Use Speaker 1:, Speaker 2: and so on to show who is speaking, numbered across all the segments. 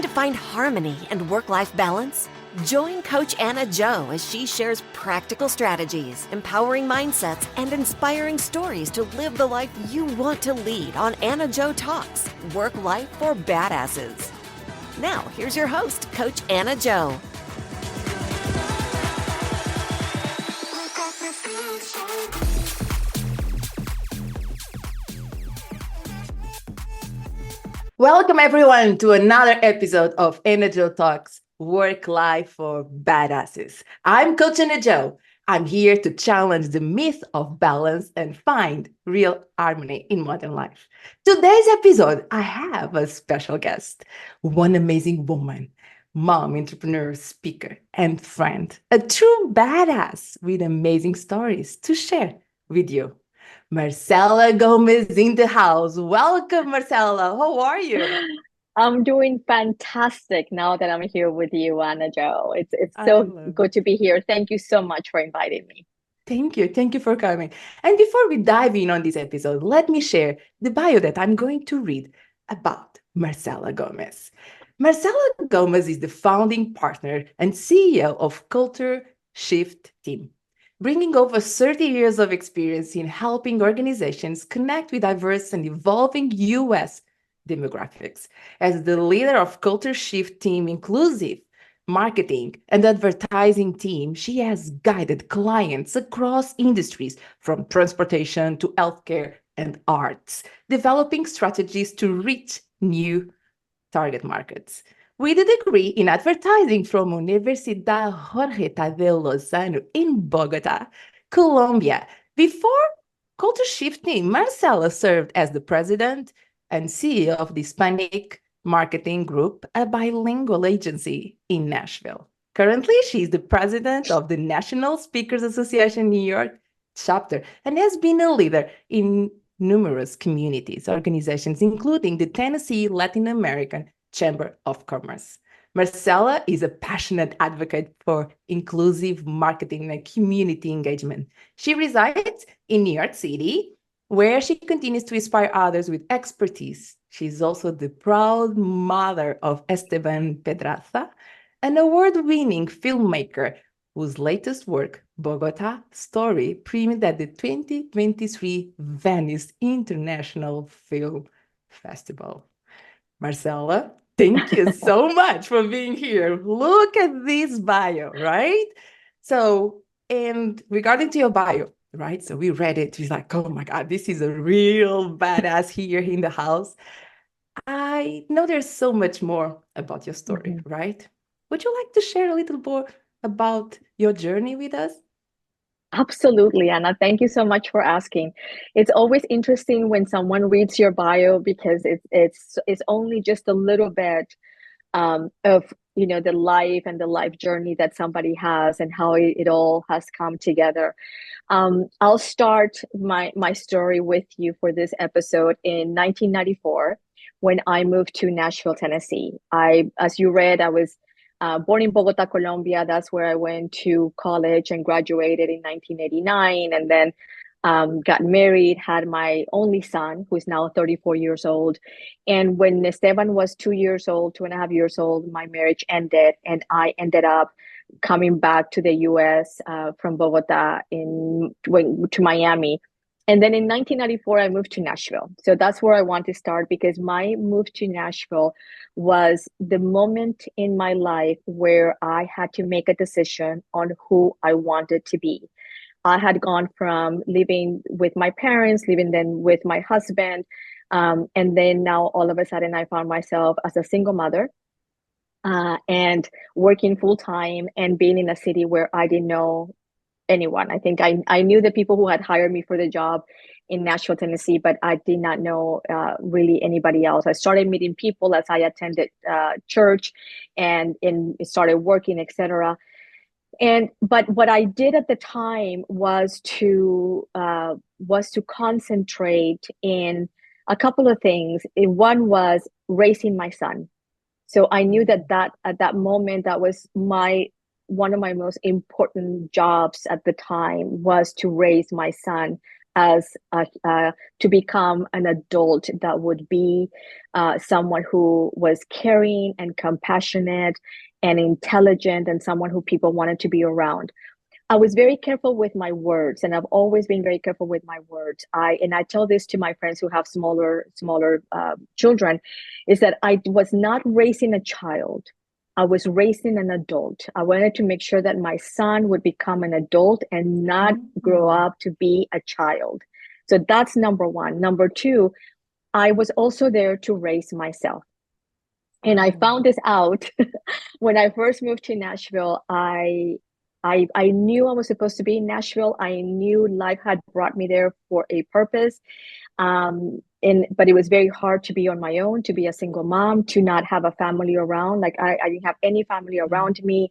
Speaker 1: Looking to find harmony and work-life balance? Join Coach AnnaJo as she shares practical strategies, empowering mindsets, and inspiring stories to live the life you want to lead on AnnaJo Talks, Work Life for Badasses. Now, here's your host, Coach AnnaJo.
Speaker 2: Welcome everyone to another episode of AnnaJo Talks, Work Life for Badasses. I'm Coach AnnaJo. I'm here to challenge the myth of balance and find real harmony in modern life. Today's episode, I have a special guest, one amazing woman, mom, entrepreneur, speaker, and friend, a true badass with amazing stories to share with you. Marcela Gómez in the house. Welcome, Marcela. How are you?
Speaker 3: I'm doing fantastic now that I'm here with you, AnnaJo. It's so good to be here. Thank you so much for inviting me.
Speaker 2: Thank you. Thank you for coming. And before we dive in on this episode, let me share the bio that I'm going to read about Marcela Gómez. Marcela Gómez is the founding partner and CEO of Culture Shift Team, bringing over 30 years of experience in helping organizations connect with diverse and evolving U.S. demographics. As the leader of Culture Shift Team Inclusive Marketing and Advertising Team, she has guided clients across industries from transportation to healthcare and arts, developing strategies to reach new target markets. With a degree in advertising from Universidad Jorge Tadeo Lozano in Bogota, Colombia. Before Culture Shifting, Marcela served as the president and CEO of the Hispanic Marketing Group, a bilingual agency in Nashville. Currently, she is the president of the National Speakers Association New York chapter and has been a leader in numerous communities, organizations, including the Tennessee Latin American Chamber of Commerce. Marcela is a passionate advocate for inclusive marketing and community engagement. She resides in New York City, where she continues to inspire others with expertise. She's also the proud mother of Esteban Pedraza, an award-winning filmmaker whose latest work, Bogota Story, premiered at the 2023 Venice International Film Festival. Marcela, thank you so much for being here. Look at this bio, right? So, and regarding to your bio, right? So we read it. She's like, oh my God, this is a real badass here in the house. I know there's so much more about your story, right? Would you like to share a little more about your journey with us?
Speaker 3: Absolutely, Anna. Thank you so much for asking. It's always interesting when someone reads your bio because it's only just a little bit of the life and the life journey that somebody has and how it all has come together. I'll start my story with you for this episode in 1994 when I moved to Nashville, Tennessee. As you read, I was born in Bogota, Colombia. That's where I went to college and graduated in 1989, and then got married, had my only son, who is now 34 years old. And when Esteban was 2.5 years old, my marriage ended, and I ended up coming back to the U.S. From Bogota to Miami. And then in 1994, I moved to Nashville. So that's where I want to start, because my move to Nashville was the moment in my life where I had to make a decision on who I wanted to be. I had gone from living with my parents, living then with my husband, and then now all of a sudden I found myself as a single mother and working full time and being in a city where I didn't know anyone. I think I knew the people who had hired me for the job in Nashville, Tennessee, but I did not know really anybody else. I started meeting people as I attended church and started working, etc. But what I did at the time was to concentrate in a couple of things. One was raising my son. So I knew that at that moment, that was one of my most important jobs at the time, was to raise my son as to become an adult that would be someone who was caring and compassionate and intelligent and someone who people wanted to be around. I was very careful with my words, and I've always been very careful with my words. I tell this to my friends who have smaller children, is that I was not raising a child. I was raising an adult. I wanted to make sure that my son would become an adult and not grow up to be a child. So that's number one. Number two, I was also there to raise myself. And I found this out when I first moved to Nashville. I knew I was supposed to be in Nashville. I knew life had brought me there for a purpose. But it was very hard to be on my own, to be a single mom, to not have a family around. Like I didn't have any family around me.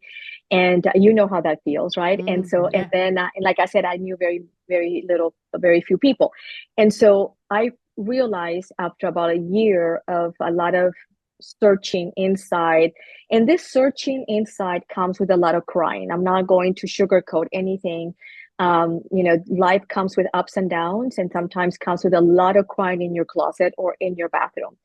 Speaker 3: And you know how that feels, right? And so, and then, and like I said, I knew very, very little, very few people. And so I realized after about a year of a lot of searching inside, and this searching inside comes with a lot of crying. I'm not going to sugarcoat anything. Life comes with ups and downs, and sometimes comes with a lot of crying in your closet or in your bathroom.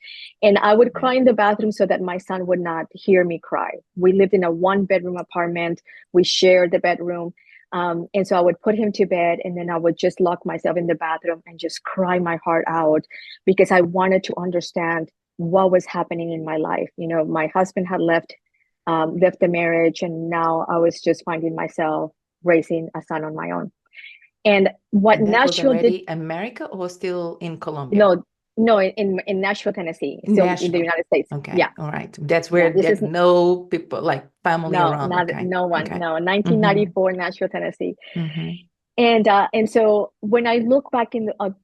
Speaker 3: And I would cry in the bathroom so that my son would not hear me cry. We lived in a 1-bedroom apartment. We shared the bedroom. And so I would put him to bed, and then I would just lock myself in the bathroom and just cry my heart out, because I wanted to understand what was happening in my life. My husband had left the marriage, and now I was just finding myself raising a son on my own. And what Nashville
Speaker 2: was already America or still in Colombia?
Speaker 3: No, in Nashville, Tennessee, still in the United States.
Speaker 2: Okay.
Speaker 3: Yeah.
Speaker 2: All right. That's where there's no people, like family around.
Speaker 3: No one. Okay. No, 1994, Nashville, Tennessee. And so when I look back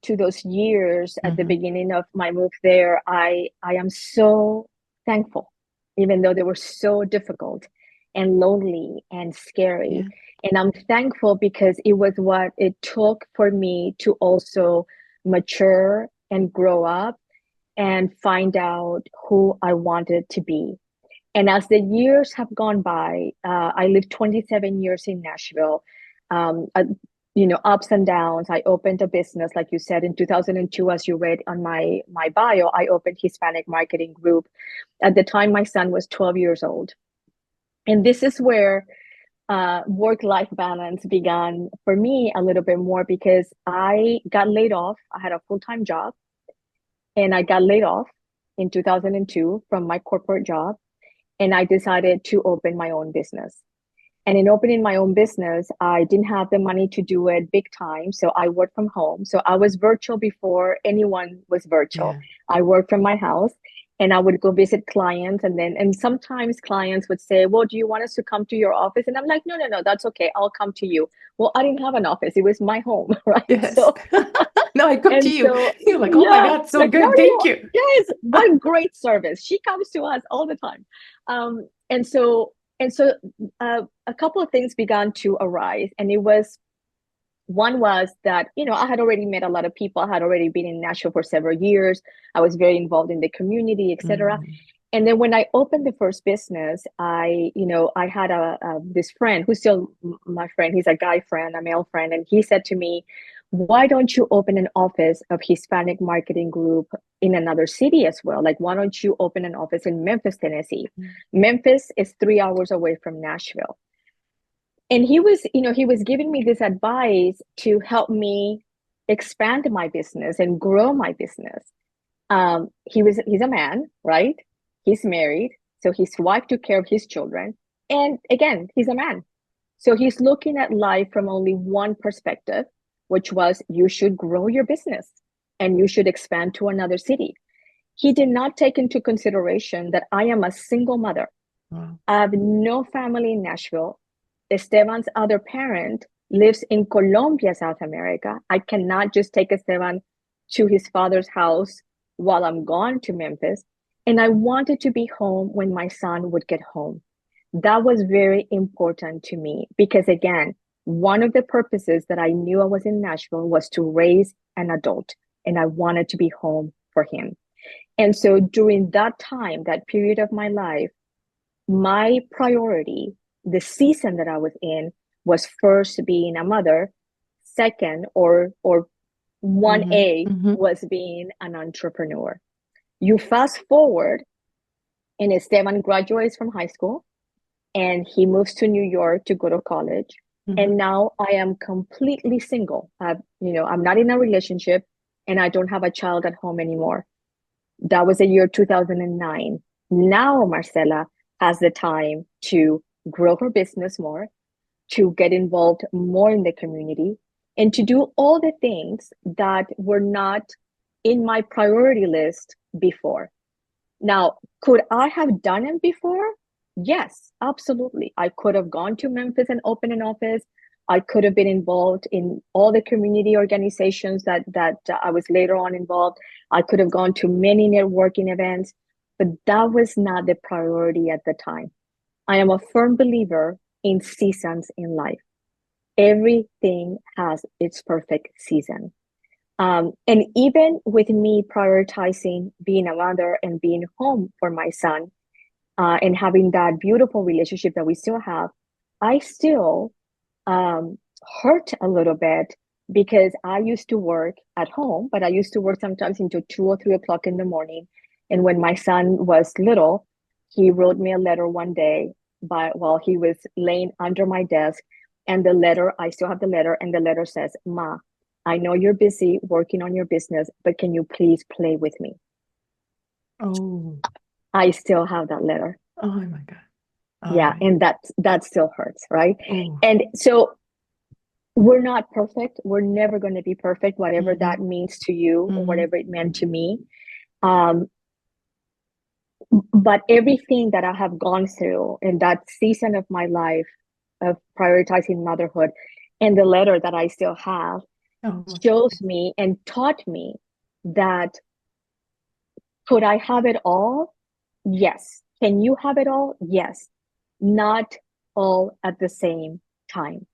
Speaker 3: to those years at the beginning of my move there, I am so thankful, even though they were so difficult and lonely and scary. Yeah. And I'm thankful because it was what it took for me to also mature and grow up and find out who I wanted to be. And as the years have gone by, I lived 27 years in Nashville. Ups and downs. I opened a business, like you said, in 2002, as you read on my bio. I opened Hispanic Marketing Group. At the time, my son was 12 years old. And this is where work-life balance began for me a little bit more, because I got laid off. I had a full-time job, and I got laid off in 2002 from my corporate job. And I decided to open my own business. And in opening my own business, I didn't have the money to do it big time. So I worked from home. So I was virtual before anyone was virtual. Yeah. I worked from my house, and I would go visit clients. And sometimes clients would say, well, do you want us to come to your office? And I'm like, no, that's okay. I'll come to you. Well, I didn't have an office. It was my home, right?
Speaker 2: Yes. So no, I come to you. So, you're like, oh my God, so like, good. Thank you.
Speaker 3: Yes, what great service. She comes to us all the time. And so a couple of things began to arise. And one was that, I had already met a lot of people. I had already been in Nashville for several years. I was very involved in the community, etc. And then when I opened the first business, I had this friend who's still my friend. He's a guy friend, a male friend. And he said to me, why don't you open an office of Hispanic Marketing Group in another city as well? Like, why don't you open an office in Memphis, Tennessee? Memphis is 3 hours away from Nashville. And he was giving me this advice to help me expand my business and grow my business. He's a man, right? He's married. So his wife took care of his children. And again, he's a man. So he's looking at life from only one perspective, which was, you should grow your business and you should expand to another city. He did not take into consideration that I am a single mother. Wow. I have no family in Nashville. Esteban's other parent lives in Colombia, South America. I cannot just take Esteban to his father's house while I'm gone to Memphis. And I wanted to be home when my son would get home. That was very important to me, because again, one of the purposes that I knew I was in Nashville was to raise an adult, and I wanted to be home for him. And so during that time, that period of my life, my priority, the season that I was in, was first being a mother, second, or 1A
Speaker 2: Mm-hmm.
Speaker 3: was being an entrepreneur. You fast forward, and Esteban graduates from high school and he moves to New York to go to college.
Speaker 2: Mm-hmm.
Speaker 3: And now I am completely single. I'm not in a relationship and I don't have a child at home anymore. That was the year 2009. Now Marcela has the time to grow her business more, to get involved more in the community, and to do all the things that were not in my priority list before. Now, could I have done it before? Yes, absolutely. I could have gone to Memphis and opened an office. I could have been involved in all the community organizations that I was later on involved. I could have gone to many networking events, but that was not the priority at the time. I am a firm believer in seasons in life. Everything has its perfect season. And even with me prioritizing being a mother and being home for my son, and having that beautiful relationship that we still have, I still hurt a little bit because I used to work at home, but I used to work sometimes until 2 or 3 o'clock in the morning. And when my son was little, he wrote me a letter one day while he was laying under my desk. And the letter, I still have the letter, and the letter says, "Ma, I know you're busy working on your business, but can you please play with me?"
Speaker 2: Oh,
Speaker 3: I still have that letter.
Speaker 2: oh my God. All
Speaker 3: Yeah,
Speaker 2: right.
Speaker 3: and that still hurts, right?
Speaker 2: Oh.
Speaker 3: And so we're not perfect. We're never going to be perfect, whatever
Speaker 2: Mm-hmm.
Speaker 3: that means to you or
Speaker 2: Mm-hmm.
Speaker 3: whatever it meant to me. Um, but everything that I have gone through in that season of my life of prioritizing motherhood and the letter that I still have
Speaker 2: Oh,
Speaker 3: shows me and taught me that could I have it all? Yes. Can you have it all? Yes. Not all at the same time.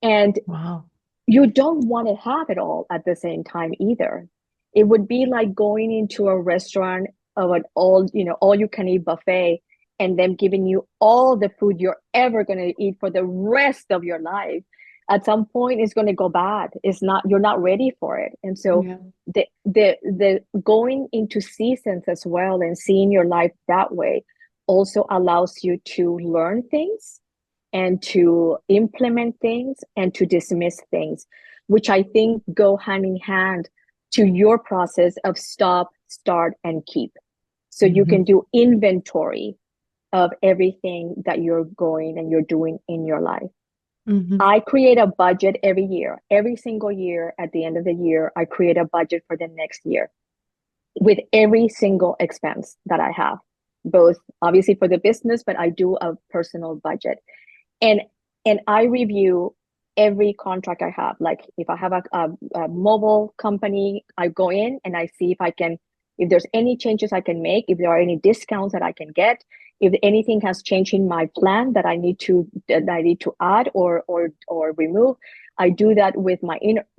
Speaker 3: And
Speaker 2: wow.
Speaker 3: you don't want to have it all at the same time either. It would be like going into a restaurant of an all you can eat buffet and them giving you all the food you're ever going to eat for the rest of your life. At some point it's going to go bad. You're not ready for it. And so
Speaker 2: Yeah.
Speaker 3: the going into seasons as well and seeing your life that way also allows you to learn things and to implement things and to dismiss things, which I think go hand in hand to your process of stop, start, and keep. So you
Speaker 2: Mm-hmm.
Speaker 3: can do inventory of everything that you're going and you're doing in your life.
Speaker 2: Mm-hmm.
Speaker 3: I create a budget every year. Every single year, at the end of the year, I create a budget for the next year with every single expense that I have, both obviously for the business, but I do a personal budget. And I review every contract I have. Like if I have a mobile company, I go in and I see if there's any changes I can make, if there are any discounts that I can get, if anything has changed in my plan that I need to add or remove. I do that with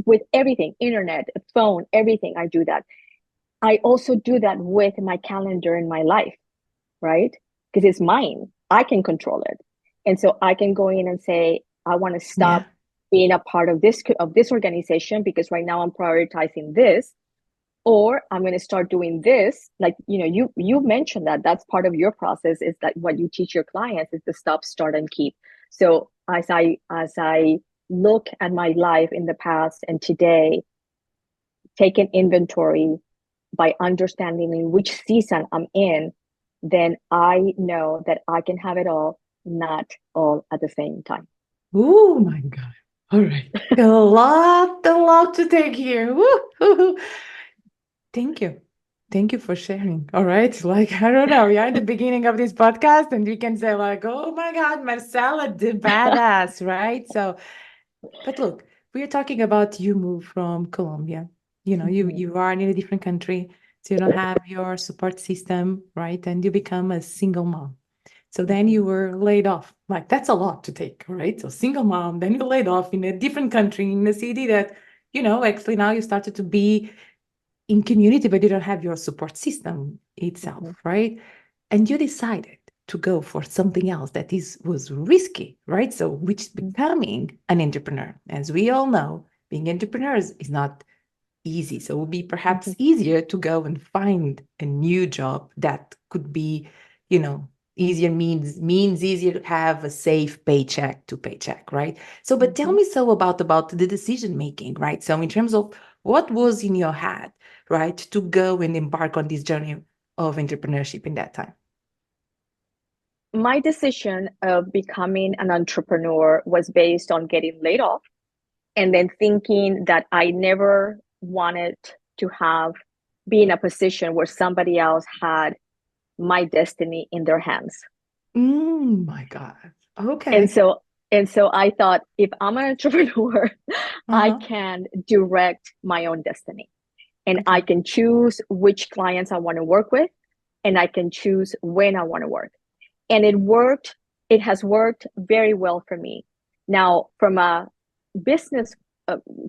Speaker 3: with everything, internet, phone, everything. I do that. I also do that with my calendar in my life, right? Because it's mine. I can control it. And so I can go in and say, I want to
Speaker 2: Yeah.
Speaker 3: stop being a part of this organization because right now I'm prioritizing this, or I'm going to start doing this. Like, you mentioned that's part of your process, is that what you teach your clients is to stop, start, and keep. So as I look at my life in the past and today, take an inventory by understanding in which season I'm in, then I know that I can have it all, not all at the same time.
Speaker 2: Oh my God. All right. A lot to take here. Woo. Thank you. Thank you for sharing. All right. Like, I don't know. You're in the beginning of this podcast, and you can say, like, oh my God, Marcela, the badass, right? So, but look, we're talking about you moved from Colombia. You are in a different country, so you don't have your support system, right? And you become a single mom. So then you were laid off. Like, that's a lot to take, right? So single mom, then you're laid off in a different country, in a city that, actually now you started to be in community, but you don't have your support system itself, right? And you decided to go for something else that was risky, right? So, which is becoming an entrepreneur. As we all know, being entrepreneurs is not easy. So it would be perhaps easier to go and find a new job that could be, easier means easier to have a safe paycheck to paycheck, right? So, but tell me so about the decision making, right? So in terms of what was in your head, right, to go and embark on this journey of entrepreneurship in that time?
Speaker 3: My decision of becoming an entrepreneur was based on getting laid off and then thinking that I never wanted to be in a position where somebody else had my destiny in their hands.
Speaker 2: My God.
Speaker 3: And
Speaker 2: Okay.
Speaker 3: so and so I thought, if I'm an entrepreneur, I
Speaker 2: Uh-huh.
Speaker 3: can direct my own destiny. And I
Speaker 2: Okay.
Speaker 3: can choose which clients I want to work with, and I can choose when I want to work. And it has worked very well for me. Now, from a business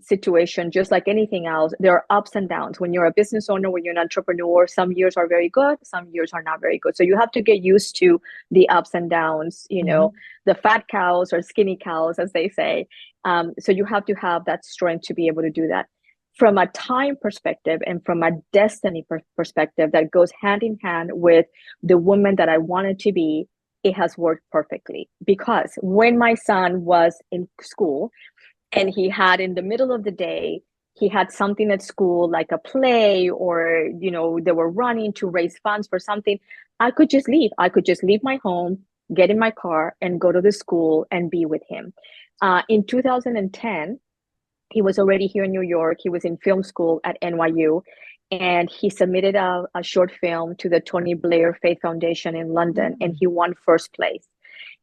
Speaker 3: situation, just like anything else, there are ups and downs. When you're a business owner, when you're an entrepreneur, some years are very good, some years are not very good. So you have to get used to the ups and downs, the fat cows or skinny cows, as they say. So you have to have that strength to be able to do that. From a time perspective and from a destiny perspective, that goes hand in hand with the woman that I wanted to be, it has worked perfectly. Because when my son was in school, and he had, in the middle of the day, he had something at school, like a play, or they were running to raise funds for something, I could just leave my home, get in my car, and go to the school and be with him. In 2010, he was already here in New York. He was in film school at NYU, and he submitted a short film to the Tony Blair Faith Foundation in London, and he won first place.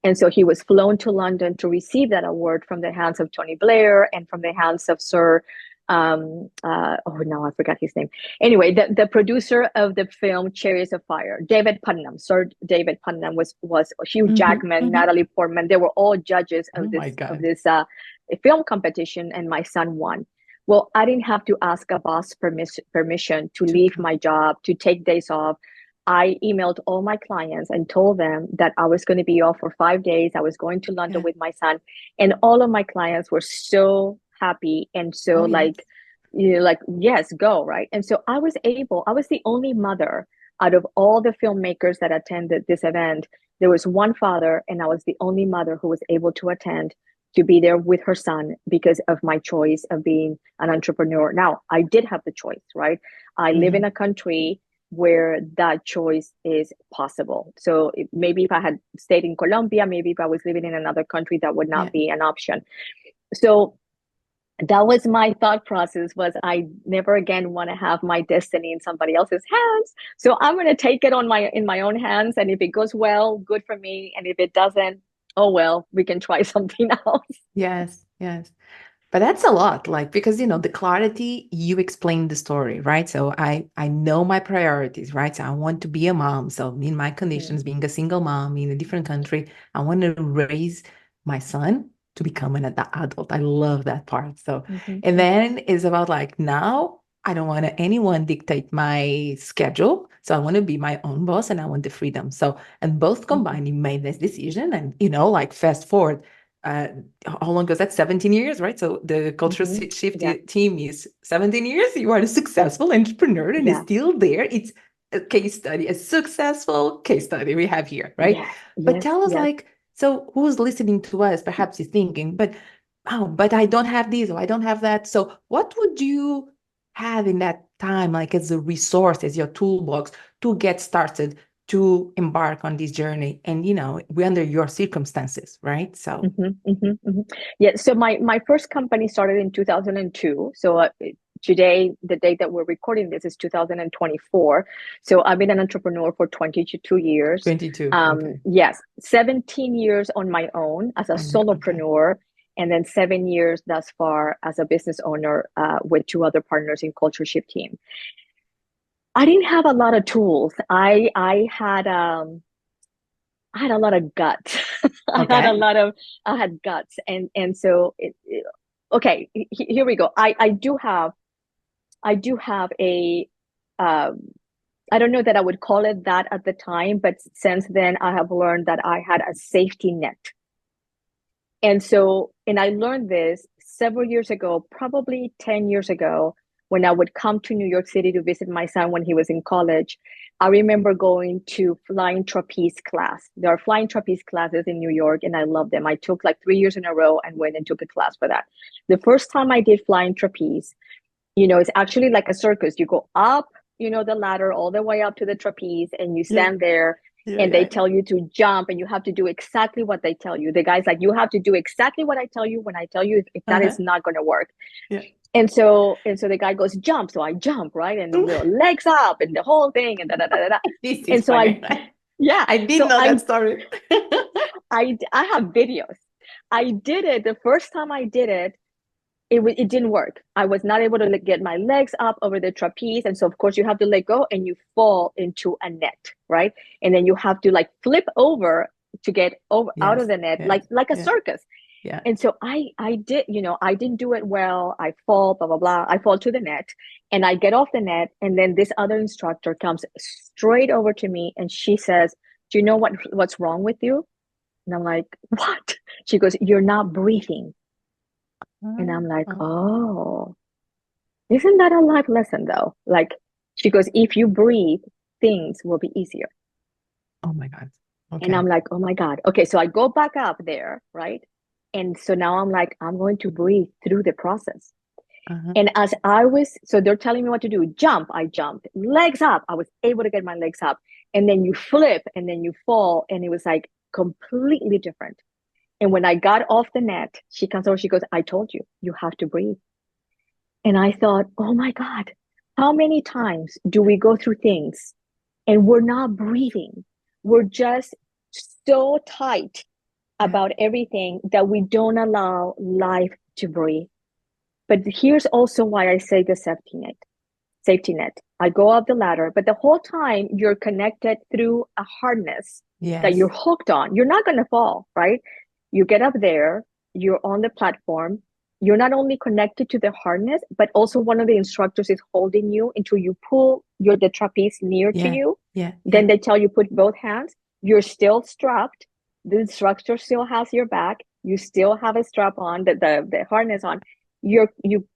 Speaker 3: And so he was flown to London to receive that award from the hands of Tony Blair and from the hands of Sir, now I forgot his name. Anyway, the producer of the film Chariots of Fire, David Putnam. Sir David Putnam was Hugh Jackman, Natalie Portman. They were all judges
Speaker 2: Oh
Speaker 3: of
Speaker 2: my
Speaker 3: this
Speaker 2: God.
Speaker 3: film competition, and my son won. Well, I didn't have to ask a boss permission to leave my job, to take days off. I emailed all my clients and told them that I was going to be off for 5 days. I was going to London with my son. And all of my clients were so happy and so
Speaker 2: Oh, yes.
Speaker 3: yes, go, right? And so I was the only mother out of all the filmmakers that attended this event. There was one father, and I was the only mother who was able to attend, to be there with her son because of my choice of being an entrepreneur. Now, I did have the choice, right? I live in a country where that choice is possible. So maybe if I had stayed in Colombia, maybe if I was living in another country, that would not be an option. So that was my thought process, was I never again want to have my destiny in somebody else's hands. So I'm going to take it in my own hands. And if it goes well, good for me. And if it doesn't, oh, well, we can try something else.
Speaker 2: Yes, yes. But that's a lot, like, because the clarity, you explained the story, right? So I know my priorities, right? So I want to be a mom. So in my conditions, being a single mom in a different country, I want to raise my son to become an adult. I love that part. So, and then it's about like, now I don't want anyone dictate my schedule. So I want to be my own boss and I want the freedom. So, and both combined, you made this decision, and like fast forward, how long was that? 17 years, right? So the cultural shift
Speaker 3: Yeah.
Speaker 2: team is 17 years. You are a successful entrepreneur and is still there. It's a case study, a successful case study we have here, right? But tell us, like, so who's listening to us perhaps is thinking, but I don't have this or I don't have that. So what would you have in that time, like as a resource, as your toolbox to get started, to embark on this journey? And we under your circumstances, right? So
Speaker 3: Yeah, so my first company started in 2002. So today, the date that we're recording this is 2024. So I've been an entrepreneur for 22 years.
Speaker 2: 22. Okay.
Speaker 3: Yes, 17 years on my own as a solopreneur, and then 7 years thus far as a business owner with 2 other partners in Culture Shift team. I didn't have a lot of tools. I had a lot of guts. I had guts, and so okay. Here we go. I do have a I don't know that I would call it that at the time, but since then I have learned that I had a safety net. And I learned this several years ago, probably 10 years ago, when I would come to New York City to visit my son when he was in college, I remember going to flying trapeze class. There are flying trapeze classes in New York, and I love them. I took like 3 years in a row and went and took a class for that. The first time I did flying trapeze, it's actually like a circus. You go up, the ladder all the way up to the trapeze, and you stand there, and they tell you to jump, and you have to do exactly what they tell you. The guy's like, you have to do exactly what I tell you when I tell you. If that is not going to work.
Speaker 2: Yeah.
Speaker 3: And so the guy goes, jump. So I jump, right? And the legs up and the whole thing and da da da da.
Speaker 2: This is
Speaker 3: and so
Speaker 2: funny.
Speaker 3: I
Speaker 2: didn't know that story.
Speaker 3: I have videos. I did it. The first time I did it, it didn't work. I was not able to get my legs up over the trapeze. And so of course you have to let go and you fall into a net, right? And then you have to like flip over to get over out of the net, like a circus.
Speaker 2: Yeah.
Speaker 3: And so I did, I didn't do it well. I fall, blah, blah, blah. I fall to the net and I get off the net. And then this other instructor comes straight over to me and she says, do you know what's wrong with you? And I'm like, what? She goes, you're not breathing. And I'm like, oh, isn't that a life lesson though? Like, she goes, if you breathe, things will be easier.
Speaker 2: Oh my God. Okay.
Speaker 3: And I'm like, oh my God. Okay. So I go back up there, right? And so now I'm like, I'm going to breathe through the process. And so they're telling me what to do. Jump. I jumped. Legs up. I was able to get my legs up. And then you flip and then you fall. And it was like completely different. And when I got off the net, she comes over, she goes, I told you, you have to breathe. And I thought, oh my God, how many times do we go through things and we're not breathing? We're just so tight about everything that we don't allow life to breathe. But here's also why I say the safety net. I go up the ladder, but the whole time you're connected through a harness that you're hooked on. You're not going to fall, right? You get up there, you're on the platform. You're not only connected to the harness, but also one of the instructors is holding you until you pull the trapeze near to you. Then they tell you put both hands. You're still strapped. The instructor still has your back. You still have a strap on, the harness on. You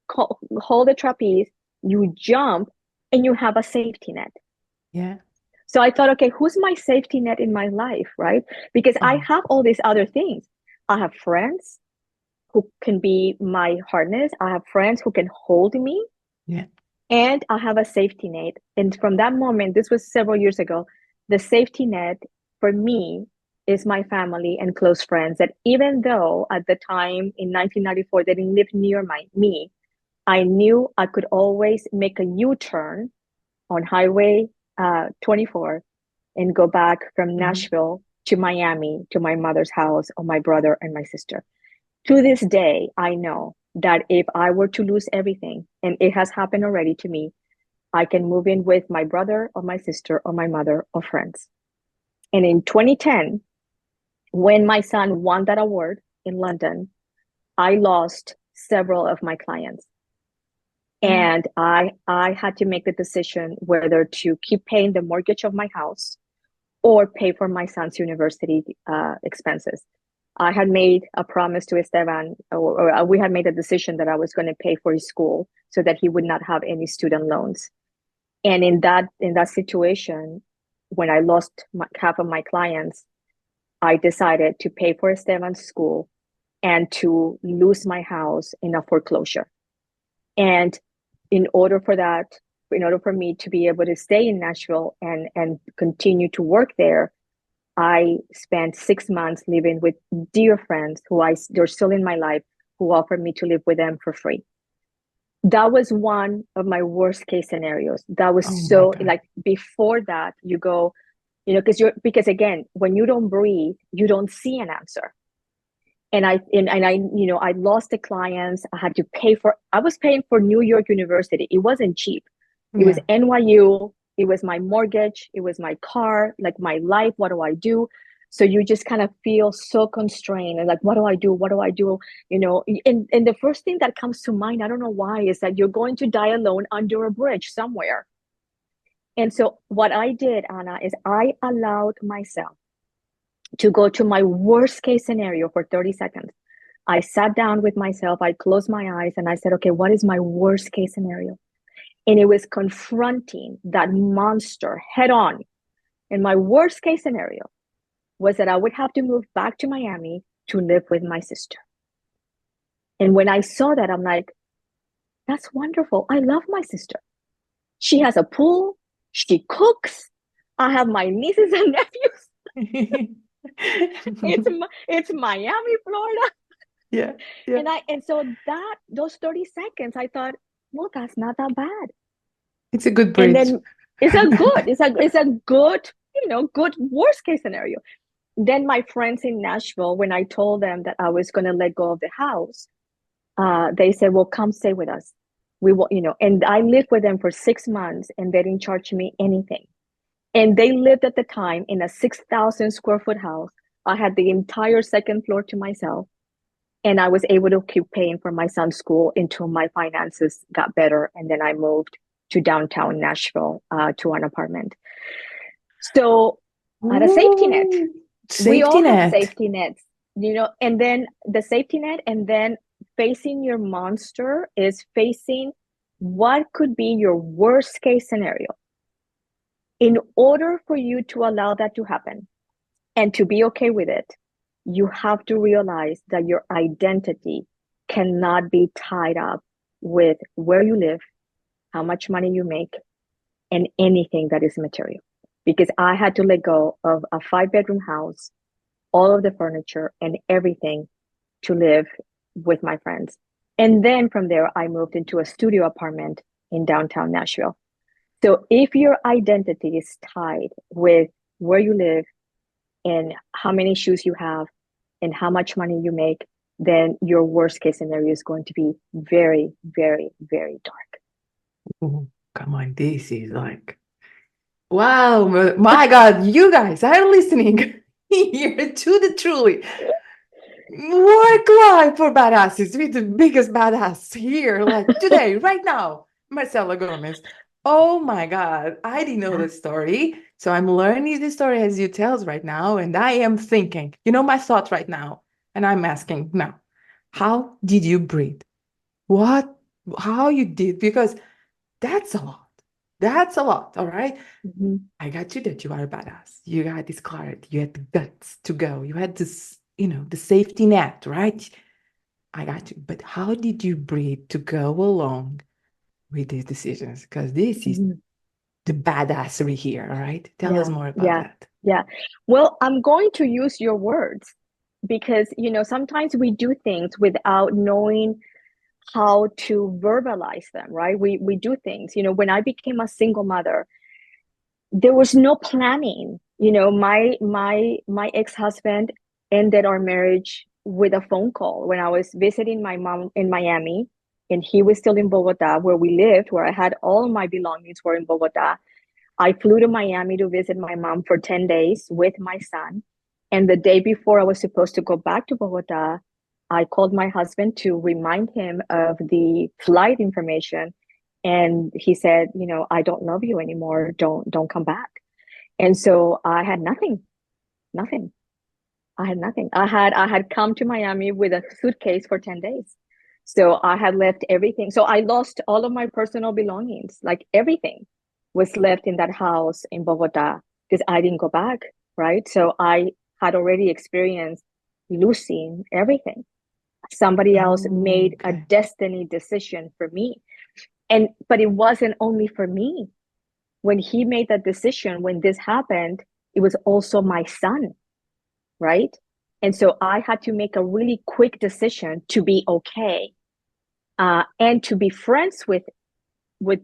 Speaker 3: hold the trapeze, you jump, and you have a safety net.
Speaker 2: Yeah.
Speaker 3: So I thought, okay, who's my safety net in my life, right? Because I have all these other things. I have friends who can be my harness. I have friends who can hold me.
Speaker 2: Yeah.
Speaker 3: And I have a safety net. And from that moment, this was several years ago, the safety net for me is my family and close friends, that even though at the time in 1994, they didn't live near me, I knew I could always make a U-turn on Highway 24 and go back from Nashville to Miami, to my mother's house, or my brother and my sister. To this day, I know that if I were to lose everything, and it has happened already to me, I can move in with my brother or my sister or my mother or friends. And in 2010, when my son won that award in London, I lost several of my clients. And I had to make the decision whether to keep paying the mortgage of my house or pay for my son's university expenses. I had made a promise to Esteban, or we had made a decision that I was going to pay for his school so that he would not have any student loans. And in that situation, when I lost half of my clients, I decided to pay for Esteban's school and to lose my house in a foreclosure. And in order for me to be able to stay in Nashville and continue to work there, I spent 6 months living with dear friends they're still in my life, who offered me to live with them for free. That was one of my worst case scenarios. That was like before that you go, because again, when you don't breathe, you don't see an answer. And I lost the clients. I was paying for New York University. It wasn't cheap. It was NYU. It was my mortgage. It was my car, like my life. What do I do? So you just kind of feel so constrained and like, what do I do? What do I do? And the first thing that comes to mind, I don't know why, is that you're going to die alone under a bridge somewhere. And so what I did, Anna, is I allowed myself to go to my worst case scenario for 30 seconds. I sat down with myself, I closed my eyes and I said, okay, what is my worst case scenario? And it was confronting that monster head on. And my worst case scenario was that I would have to move back to Miami to live with my sister. And when I saw that, I'm like, that's wonderful. I love my sister. She has a pool. She cooks. I have my nieces and nephews. It's Miami, Florida.
Speaker 2: Yeah. Yeah.
Speaker 3: And so those 30 seconds, I thought, well, that's not that bad.
Speaker 2: It's a good
Speaker 3: And
Speaker 2: bridge.
Speaker 3: then it's a good, good worst case scenario. Then my friends in Nashville, when I told them that I was going to let go of the house, they said, well, come stay with us. We will, and I lived with them for 6 months and they didn't charge me anything. And they lived at the time in a 6,000 square foot house. I had the entire second floor to myself. And I was able to keep paying for my son's school until my finances got better. And then I moved to downtown Nashville to an apartment. So I had a safety net. We all have safety nets, and then the safety net, and then facing your monster is facing what could be your worst case scenario. In order for you to allow that to happen and to be okay with it, you have to realize that your identity cannot be tied up with where you live, how much money you make, and anything that is material. Because I had to let go of a 5-bedroom house, all of the furniture and everything to live with my friends. And then from there, I moved into a studio apartment in downtown Nashville. So if your identity is tied with where you live and how many shoes you have and how much money you make, then your worst case scenario is going to be very, very, very dark.
Speaker 2: Oh, come on, this is like, wow, my God, you guys are listening here to the truly work life for badasses with the biggest badass here, like today, right now, Marcela Gómez. Oh my God, I didn't know the story. So I'm learning the story as you tell right now. And I am thinking, my thought right now. And I'm asking now, how did you breathe? How you did? Because that's a lot. That's a lot. All right.
Speaker 3: Mm-hmm.
Speaker 2: I got you that you are a badass. You got this clarity. You had the guts to go. You had this, the safety net, right? I got you. But how did you breathe to go along with these decisions? Because this is the badassery here, all right? Tell us more about that.
Speaker 3: Yeah. Well, I'm going to use your words because, sometimes we do things without knowing how to verbalize them, right? We do things. When I became a single mother, there was no planning. My ex-husband ended our marriage with a phone call when I was visiting my mom in Miami, and he was still in Bogota, where we lived, where I had all my belongings were in Bogota. I flew to Miami to visit my mom for 10 days with my son. And the day before I was supposed to go back to Bogota, I called my husband to remind him of the flight information. And he said, I don't love you anymore. Don't come back. And so I had nothing. I had nothing. I had come to Miami with a suitcase for 10 days. So I had left everything. So I lost all of my personal belongings, like everything was left in that house in Bogota because I didn't go back, right? So I had already experienced losing everything. Somebody else made a destiny decision for me. But it wasn't only for me. When he made that decision, when this happened, it was also my son, right? And so I had to make a really quick decision to be okay and to be friends with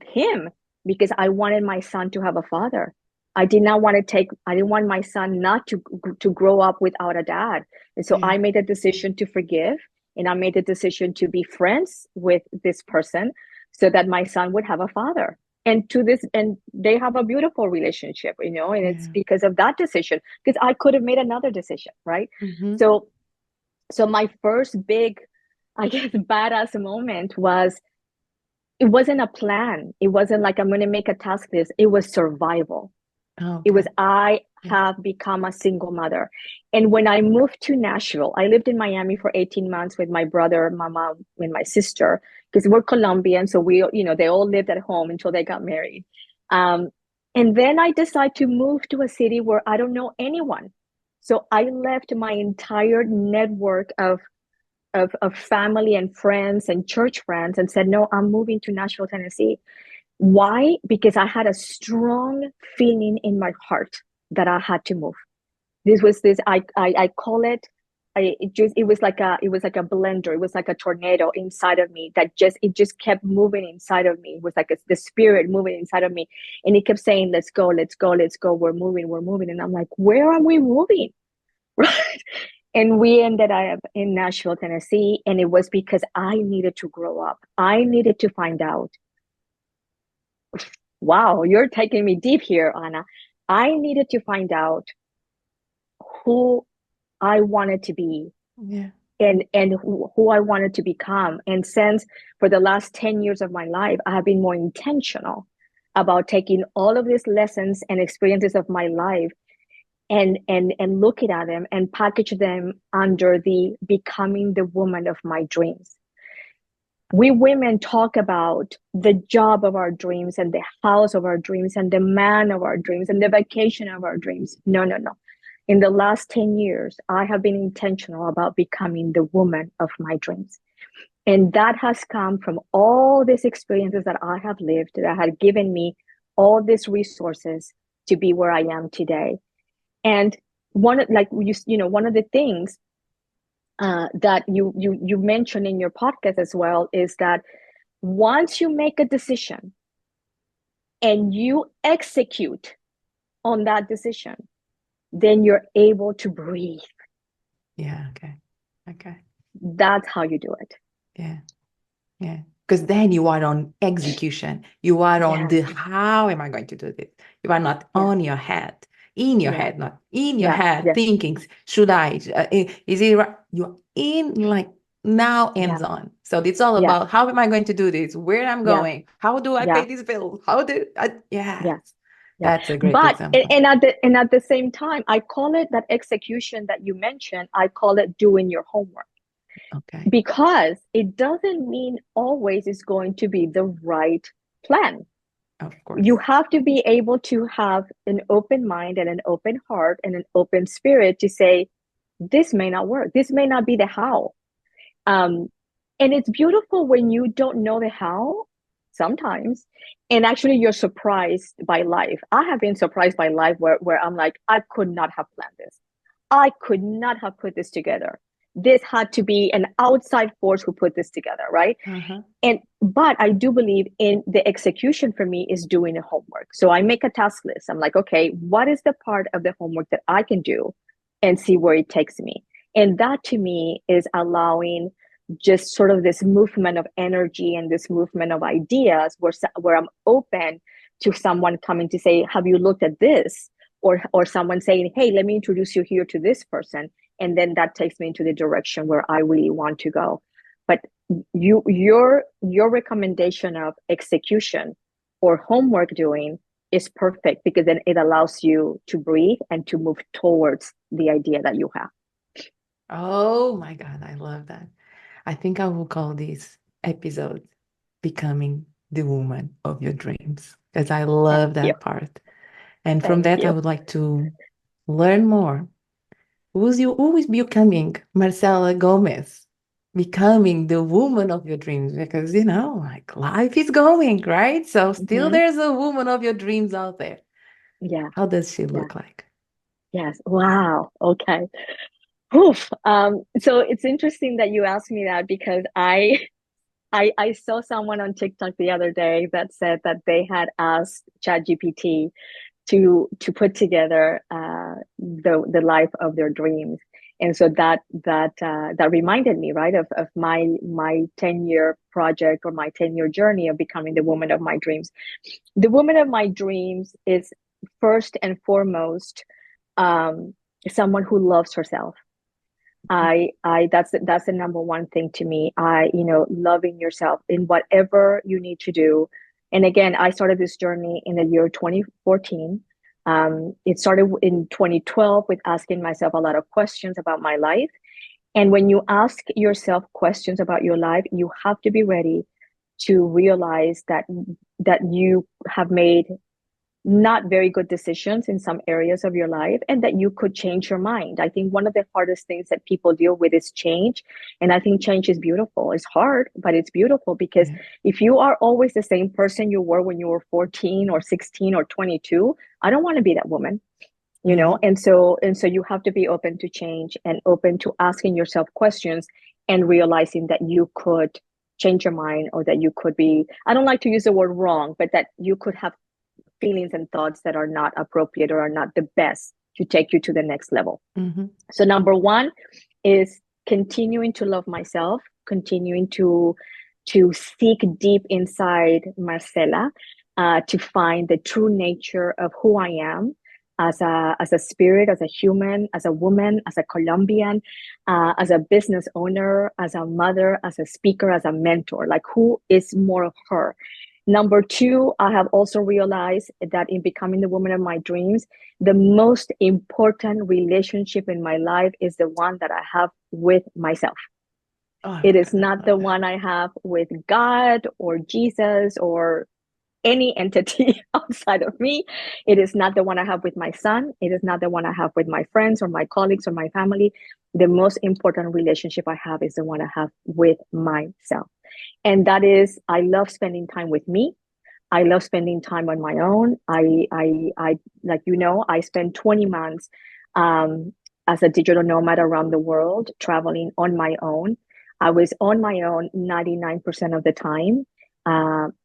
Speaker 3: him because I wanted my son to have a father. I didn't want my son not to grow up without a dad. And so I made a decision to forgive, and I made a decision to be friends with this person so that my son would have a father. And they have a beautiful relationship, and it's because of that decision, because I could have made another decision, right?
Speaker 2: Mm-hmm.
Speaker 3: So my first big, I guess, badass moment it wasn't a plan. It wasn't like I'm going to make a task list. It was survival. It was,
Speaker 2: Okay.
Speaker 3: I
Speaker 2: Yeah.
Speaker 3: have become a single mother. And when I moved to Nashville, I lived in Miami for 18 months with my brother, my mom, and my sister, because we're Colombian. So we, they all lived at home until they got married. Um, and then I decided to move to a city where I don't know anyone. So I left my entire network of family and friends and church friends and said, no, I'm moving to Nashville, Tennessee. Why? Because I had a strong feeling in my heart that I had to move. I call it, it was like a blender. It was like a tornado inside of me it just kept moving inside of me. It was like the spirit moving inside of me. And it kept saying, let's go, let's go, let's go. We're moving, we're moving. And I'm like, where are we moving? Right. And we ended up in Nashville, Tennessee. And it was because I needed to grow up. I needed to find out. Wow, you're taking me deep here, Anna. I needed to find out who I wanted to be,
Speaker 2: Yeah.
Speaker 3: and who I wanted to become. And since for the last 10 years of my life, I have been more intentional about taking all of these lessons and experiences of my life and looking at them and package them under the becoming the woman of my dreams. We women talk about the job of our dreams and the house of our dreams and the man of our dreams and the vacation of our dreams. No, no, no. In the last 10 years, I have been intentional about becoming the woman of my dreams. And that has come from all these experiences that I have lived that have given me all these resources to be where I am today. And one of the things that you mentioned in your podcast as well is that once you make a decision and you execute on that decision, then you're able to breathe.
Speaker 2: Yeah. Okay. Okay.
Speaker 3: That's how you do it.
Speaker 2: Yeah. Yeah. Because then you are on execution. You are on
Speaker 3: Yes.
Speaker 2: the how am I going to do this? You are not
Speaker 3: Yeah.
Speaker 2: on your head, in your
Speaker 3: Yeah.
Speaker 2: head, not in your
Speaker 3: Yeah.
Speaker 2: head,
Speaker 3: Yeah.
Speaker 2: thinking, should I? Is it right? You're in like now
Speaker 3: Yeah.
Speaker 2: hands on. So it's all
Speaker 3: Yeah.
Speaker 2: about how am I going to do this? Where I'm
Speaker 3: Yeah.
Speaker 2: going? How do I
Speaker 3: Yeah.
Speaker 2: pay this bill? How do I?
Speaker 3: Yeah.
Speaker 2: Yes.
Speaker 3: Yeah.
Speaker 2: That's a great
Speaker 3: But
Speaker 2: example.
Speaker 3: at the same time, I call it that execution that you mentioned, I call it doing your homework.
Speaker 2: Okay.
Speaker 3: Because it doesn't mean always it's going to be the right plan.
Speaker 2: Of course.
Speaker 3: You have to be able to have an open mind and an open heart and an open spirit to say, this may not work. This may not be the how. And it's beautiful when you don't know the how sometimes. And actually, you're surprised by life. I have been surprised by life where I'm like, I could not have planned this. I could not have put this together. This had to be an outside force who put this together, right?
Speaker 2: Uh-huh.
Speaker 3: But I do believe in the execution for me is doing the homework. So I make a task list. I'm like, okay, what is the part of the homework that I can do and see where it takes me? And that to me is allowing just sort of this movement of energy and this movement of ideas where I'm open to someone coming to say, have you looked at this? Or someone saying, hey, let me introduce you here to this person. And then that takes me into the direction where I really want to go. But your recommendation of execution or homework doing is perfect because then it allows you to breathe and to move towards the idea that you have.
Speaker 2: Oh my God, I love that. I think I will call this episode Becoming the Woman of Your Dreams because I love
Speaker 3: Thank you.
Speaker 2: that part. And from
Speaker 3: Thank
Speaker 2: that, I
Speaker 3: you.
Speaker 2: would like to learn more. Who is becoming Marcela Gómez, becoming the woman of your dreams? Because, like life is going, right? So still
Speaker 3: Mm-hmm.
Speaker 2: there's a woman of your dreams out there.
Speaker 3: Yeah.
Speaker 2: How does she
Speaker 3: Yeah.
Speaker 2: look like?
Speaker 3: Yes. Wow. Okay. Oof. So it's interesting that you asked me that because I saw someone on TikTok the other day that said that they had asked ChatGPT to put together the life of their dreams, and so that reminded me, right, of my 10-year project or my 10-year journey of becoming the woman of my dreams. The woman of my dreams is first and foremost someone who loves herself. That's the number one thing to me. Loving yourself in whatever you need to do. And again, I started this journey in the year 2014. It started in 2012 with asking myself a lot of questions about my life. And when you ask yourself questions about your life, you have to be ready to realize that you have made not very good decisions in some areas of your life and that you could change your mind. I think one of the hardest things that people deal with is change. And I think change is beautiful. It's hard, but it's beautiful because if you are always the same person you were when you were 14 or 16 or 22, I don't want to be that woman. You know, and so you have to be open to change and open to asking yourself questions and realizing that you could change your mind, or that you could be, I don't like to use the word wrong, but that you could have feelings and thoughts that are not appropriate or are not the best to take you to the next level. So number one is continuing to love myself, continuing to seek deep inside Marcela, to find the true nature of who I am as a spirit, as a human, as a woman, as a Colombian, as a business owner, as a mother, as a speaker, as a mentor. Like, who is more of her? Number two, I have also realized that in becoming the woman of my dreams, the most important relationship in my life is the one that I have with myself. It is not the one I have with God or Jesus or any entity outside of me. It is not the one I have with my son. It is not the one I have with my friends or my colleagues or my family. The most important relationship I have is the one I have with myself. And that is, I love spending time with me. I love spending time on my own. I like, you know, I spent 20 months as a digital nomad around the world, traveling on my own. I was on my own 99% of the time,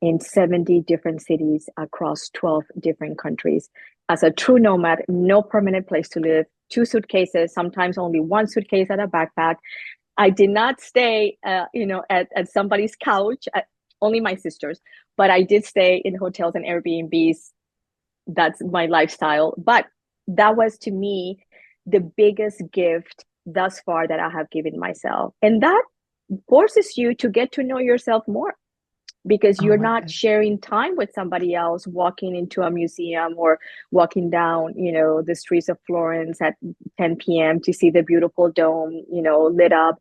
Speaker 3: in 70 different cities across 12 different countries. As a true nomad, no permanent place to live, 2 suitcases, sometimes only 1 suitcase and a backpack. I did not stay, at somebody's couch, only my sister's, but I did stay in hotels and Airbnbs. That's my lifestyle. But that was, to me, the biggest gift thus far that I have given myself. And that forces you to get to know yourself more, because you're not sharing time with somebody else, walking into a museum or walking down, the streets of Florence at 10 p.m. to see the beautiful dome, lit up,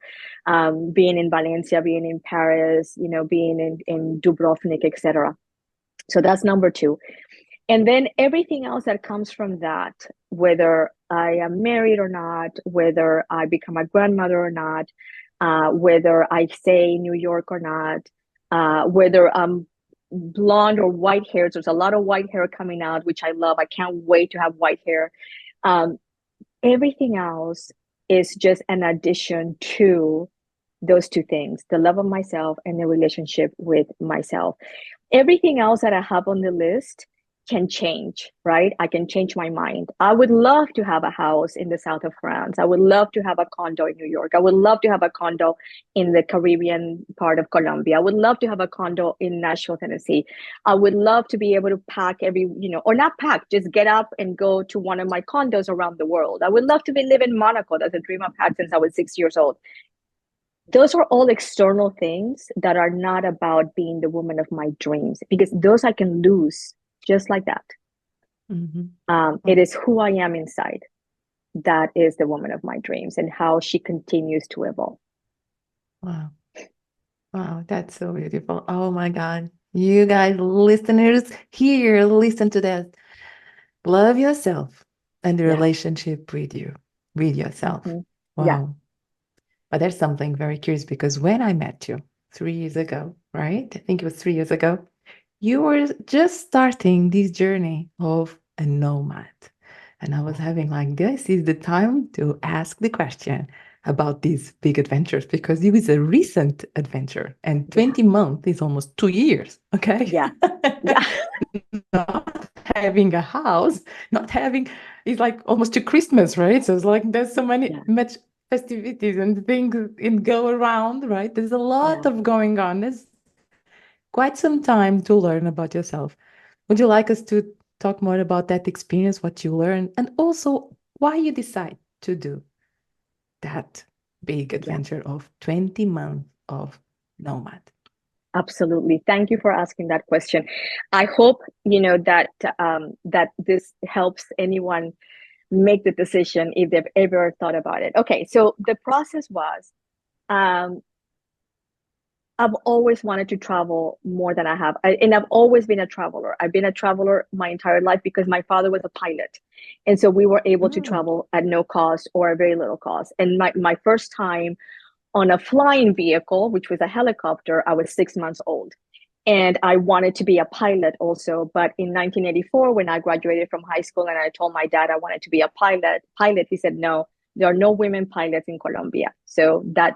Speaker 3: being in Valencia, being in Paris, being in Dubrovnik, etc. So that's number two. And then everything else that comes from that, whether I am married or not, whether I become a grandmother or not, whether I stay in New York or not, whether I'm blonde or white hair. There's a lot of white hair coming out, which I love. I can't wait to have white hair. Everything else is just an addition to those two things, the love of myself and the relationship with myself. Everything else that I have on the list can change, right? I can change my mind. I would love to have a house in the south of France. I would love to have a condo in New York. I would love to have a condo in the Caribbean part of Colombia. I would love to have a condo in Nashville, Tennessee. I would love to be able to pack or not pack, just get up and go to one of my condos around the world. I would love to live in Monaco. That's a dream I've had since I was 6 years old. Those are all external things that are not about being the woman of my dreams, because those I can lose just like that. It is who I am inside that is the woman of my dreams, and how she continues to evolve.
Speaker 2: Wow. Wow, that's so beautiful. Oh my God. You guys, listeners here, listen to that. Love yourself and the relationship with yourself. Wow.
Speaker 3: Yeah.
Speaker 2: But there's something very curious, because when I met you 3 years ago, right? I think it was 3 years ago, you were just starting this journey of a nomad. And I was having like, this is the time to ask the question about these big adventures, because it was a recent adventure, and 20 months is almost 2 years. Okay.
Speaker 3: Yeah.
Speaker 2: Not having a house, it's like almost to Christmas, right? So it's like there's so much festivities and things go around, right? There's a lot of going on. There's quite some time to learn about yourself. Would you like us to talk more about that experience, what you learned, and also why you decide to do that big adventure of 20 months of nomad?
Speaker 3: Absolutely. Thank you for asking that question. I hope, that that this helps anyone make the decision if they've ever thought about it. Okay, so the process was, um, I've always wanted to travel more than I have. And I've always been a traveler. I've been a traveler my entire life because my father was a pilot. And so we were able to travel at no cost or a very little cost. And my first time on a flying vehicle, which was a helicopter, I was 6 months old. And I wanted to be a pilot also. But in 1984, when I graduated from high school and I told my dad I wanted to be a pilot, he said, no, there are no women pilots in Colombia. So that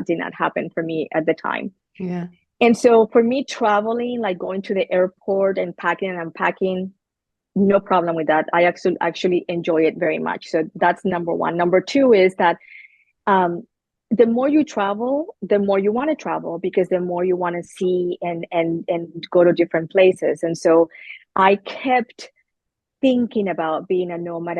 Speaker 3: did not happen for me at the time.
Speaker 2: Yeah.
Speaker 3: And so for me, traveling, like going to the airport and packing and unpacking, no problem with that. I actually enjoy it very much. So that's number one. Number two is that the more you travel, the more you want to travel, because the more you want to see and go to different places. And so I kept thinking about being a nomad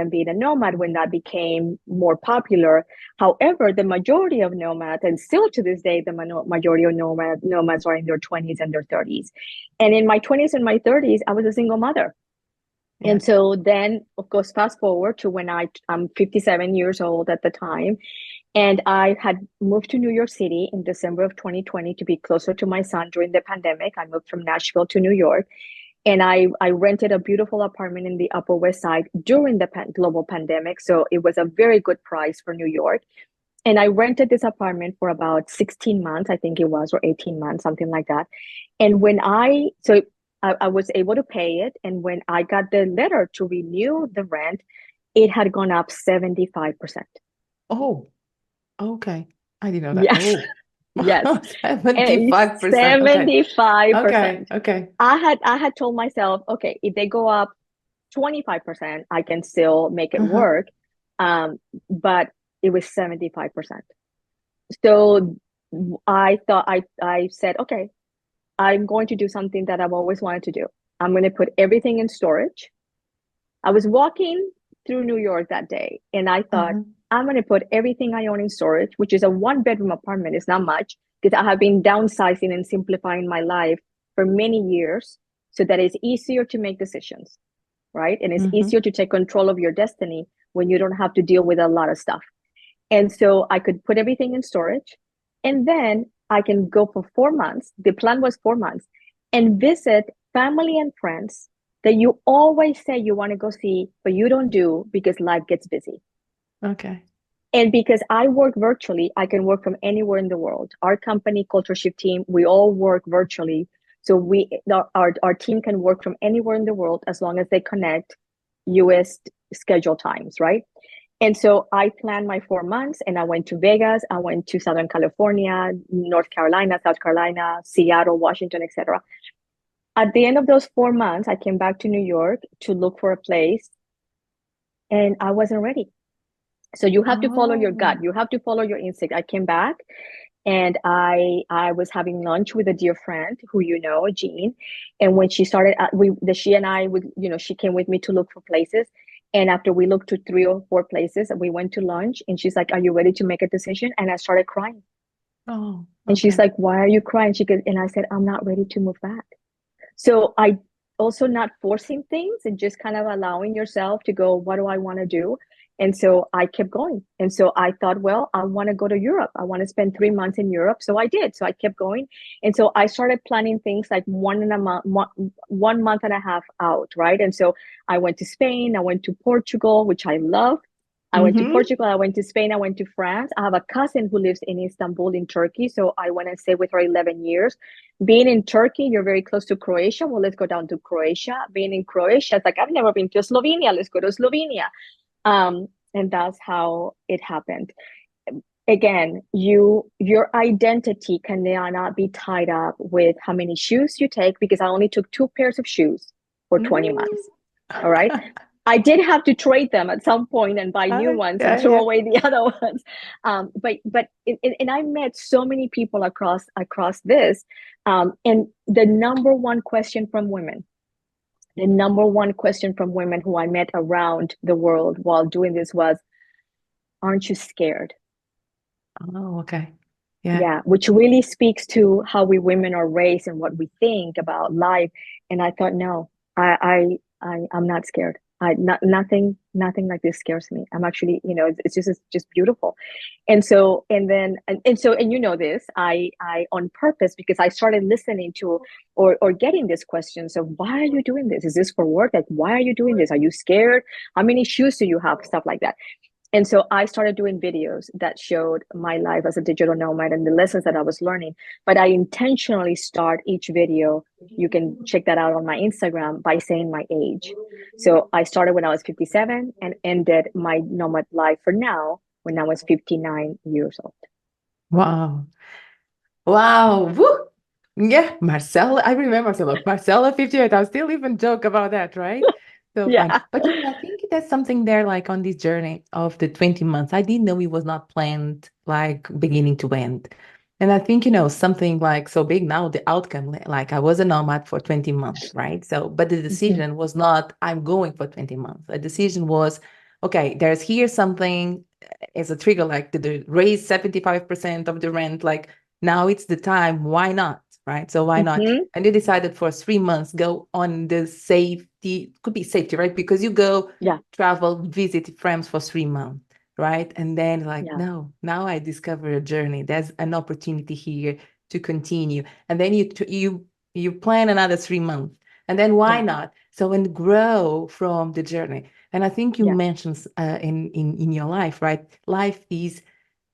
Speaker 3: when that became more popular. However, the majority of nomads, and still to this day, the majority of nomads are in their 20s and their 30s. And in my 20s and my 30s, I was a single mother. Yeah. And so then, of course, fast forward to when I'm 57 years old at the time. And I had moved to New York City in December of 2020 to be closer to my son during the pandemic. I moved from Nashville to New York. And I rented a beautiful apartment in the Upper West Side during the global pandemic. So it was a very good price for New York. And I rented this apartment for about 16 months, I think it was, or 18 months, something like that. And when I was able to pay it. And when I got the letter to renew the rent, it had gone up 75%.
Speaker 2: Oh, okay. I didn't know that.
Speaker 3: Yes.
Speaker 2: Oh.
Speaker 3: Yes.
Speaker 2: 75%.
Speaker 3: 75%.
Speaker 2: Okay.
Speaker 3: I had told myself, okay, if they go up 25%, I can still make it work. But it was 75%. So I thought, I said, okay, I'm going to do something that I've always wanted to do. I'm going to put everything in storage. I was walking through New York that day and I thought, I'm going to put everything I own in storage, which is a 1-bedroom apartment. It's not much because I have been downsizing and simplifying my life for many years so that it's easier to make decisions, right? And it's easier to take control of your destiny when you don't have to deal with a lot of stuff. And so I could put everything in storage and then I can go for 4 months. The plan was 4 months and visit family and friends that you always say you want to go see, but you don't do because life gets busy. Okay. And because I work virtually, I can work from anywhere in the world. Our company, Culture Shift team, we all work virtually. So our team can work from anywhere in the world as long as they connect US schedule times, right? And so I planned my 4 months and I went to Vegas, I went to Southern California, North Carolina, South Carolina, Seattle, Washington, etc. At the end of those 4 months, I came back to New York to look for a place and I wasn't ready. So you have to follow your gut. You have to follow your instinct. I came back and I was having lunch with a dear friend who you know, Jean. And when she started, she and I would, she came with me to look for places. And after we looked to 3 or 4 places, we went to lunch and she's like, are you ready to make a decision? And I started crying. Oh, okay. And she's like, why are you crying? And I said, I'm not ready to move back. So I also not forcing things and just kind of allowing yourself to go, what do I want to do? And so I kept going. And so I thought, well, I want to go to Europe. I want to spend 3 months in Europe. So I did. So I kept going. And so I started planning things like 1 month and a half out, right? And so I went to Spain. I went to Portugal, which I love. I went to Portugal, I went to Spain, I went to France. I have a cousin who lives in Istanbul in Turkey. So I went and stayed with her 11 years. Being in Turkey, you're very close to Croatia. Well, let's go down to Croatia. Being in Croatia, it's like, I've never been to Slovenia. Let's go to Slovenia. And that's how it happened. Again, your identity cannot be tied up with how many shoes you take, because I only took 2 pairs of shoes for 20 months. All right. I did have to trade them at some point and buy new ones and throw away the other ones. But I met so many people across this. And the number one question from women who I met around the world while doing this was, aren't you scared?
Speaker 2: Oh, okay.
Speaker 3: Yeah, which really speaks to how we women are raised and what we think about life. And I thought, no, I'm not scared. Nothing like this scares me. I'm actually, it's just beautiful. And so, and you know this, I on purpose, because I started listening to or getting these questions of, why are you doing this? Is this for work? Like, why are you doing this? Are you scared? How many shoes do you have? Stuff like that. And so I started doing videos that showed my life as a digital nomad and the lessons that I was learning. But I intentionally start each video, you can check that out on my Instagram, by saying my age. So I started when I was 57 and ended my nomad life for now when I was 59 years old.
Speaker 2: Wow. Wow. Woo. Yeah, Marcela. I remember. So look, Marcela 58. I'll still even joke about that, right? So fun.
Speaker 3: Yeah.
Speaker 2: But I think there's something there, like on this journey of the 20 months. I didn't know it was not planned like beginning to end. And I think, something like so big now, the outcome, like I was a nomad for 20 months, right? So, but the decision was not, I'm going for 20 months. The decision was, okay, there's here something as a trigger, like the raise 75% of the rent, like now it's the time, why not? Right. So why not? And they decided for 3 months, go on the safety, could be safety, right? Because you go travel, visit friends for 3 months, right? And then no, now I discover a journey. There's an opportunity here to continue. And then you plan another 3 months. And then why not? So, and grow from the journey. And I think you mentioned in your life, right? Life is